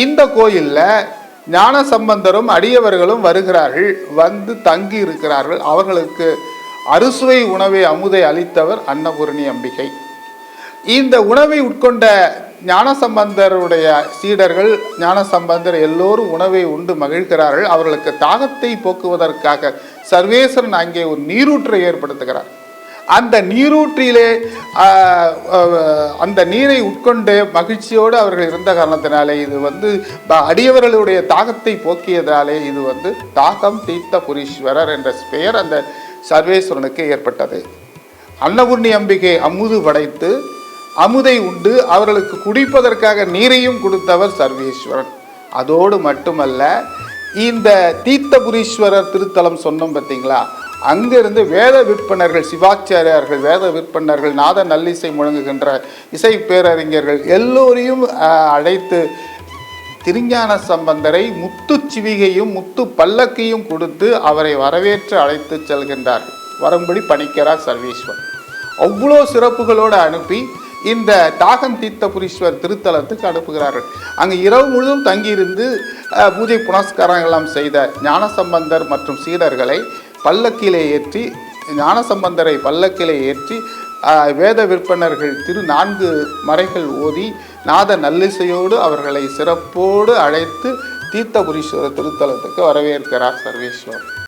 இந்த கோயிலில் ஞானசம்பந்தரும் அடியவர்களும் வருகிறார்கள், வந்து தங்கி இருக்கிறார்கள். அவர்களுக்கு அறுசுவை உணவை அமுதை அளித்தவர் அன்னபூரணி அம்பிகை. இந்த உணவை உட்கொண்ட ஞானசம்பந்தருடைய சீடர்கள், ஞானசம்பந்தர் எல்லோரும் உணவை உண்டு மகிழ்கிறார்கள். அவர்களுக்கு தாகத்தை போக்குவதற்காக சர்வேஸ்வரன் அங்கே ஒரு நீரூற்றை ஏற்படுத்துகிறார். அந்த நீரூற்றிலே அந்த நீரை உட்கொண்டு மகிழ்ச்சியோடு அவர்கள் இருந்த காரணத்தினாலே இது அடியவர்களுடைய தாகத்தை போக்கியதாலே இது தாகம் தீர்த்த புரீஸ்வரர் என்ற பெயர் அந்த சர்வேஸ்வரனுக்கு ஏற்பட்டது. அன்னபூர்ணி அம்பிகை அமுது படைத்து அமுதை உண்டு அவர்களுக்கு குடிப்பதற்காக நீரையும் கொடுத்தவர் சர்வேஸ்வரன். அதோடு மட்டுமல்ல, இந்த தீர்த்தபுரீஸ்வரர் திருத்தலம் சொன்னோம் பார்த்தீங்களா, அங்கிருந்து வேத விற்பனர்கள், சிவாச்சாரியார்கள், வேத விற்பனர்கள், நாத நல்லிசை முழங்குகின்ற இசை பேரறிஞர்கள் எல்லோரையும் அழைத்து திருஞான சம்பந்தரை முத்து சிவிகையும் முத்து பல்லக்கையும் கொடுத்து அவரை வரவேற்று அழைத்து செல்கின்றார்கள். வரும்படி பணிக்கிறார் சர்வேஸ்வரன். அவ்வளோ சிறப்புகளோடு அனுப்பி இந்த தாகம் தீர்த்தபுரீஸ்வர் திருத்தலத்துக்கு அனுப்புகிறார்கள். அங்கு இரவு முழுவதும் தங்கியிருந்து பூஜை புனஸ்காரங்களாம் செய்த ஞானசம்பந்தர் மற்றும் சீடர்களை பல்லக்கிலே ஏற்றி, ஞானசம்பந்தரை பல்லக்கிலே ஏற்றி வேத விற்பனர்கள் 4 மறைகள் ஓதி நாத நல்லிசையோடு அவர்களை சிறப்போடு அழைத்து தீர்த்தபுரீஸ்வரர் திருத்தலத்துக்கு வரவேற்கிறார் சர்வேஸ்வரர்.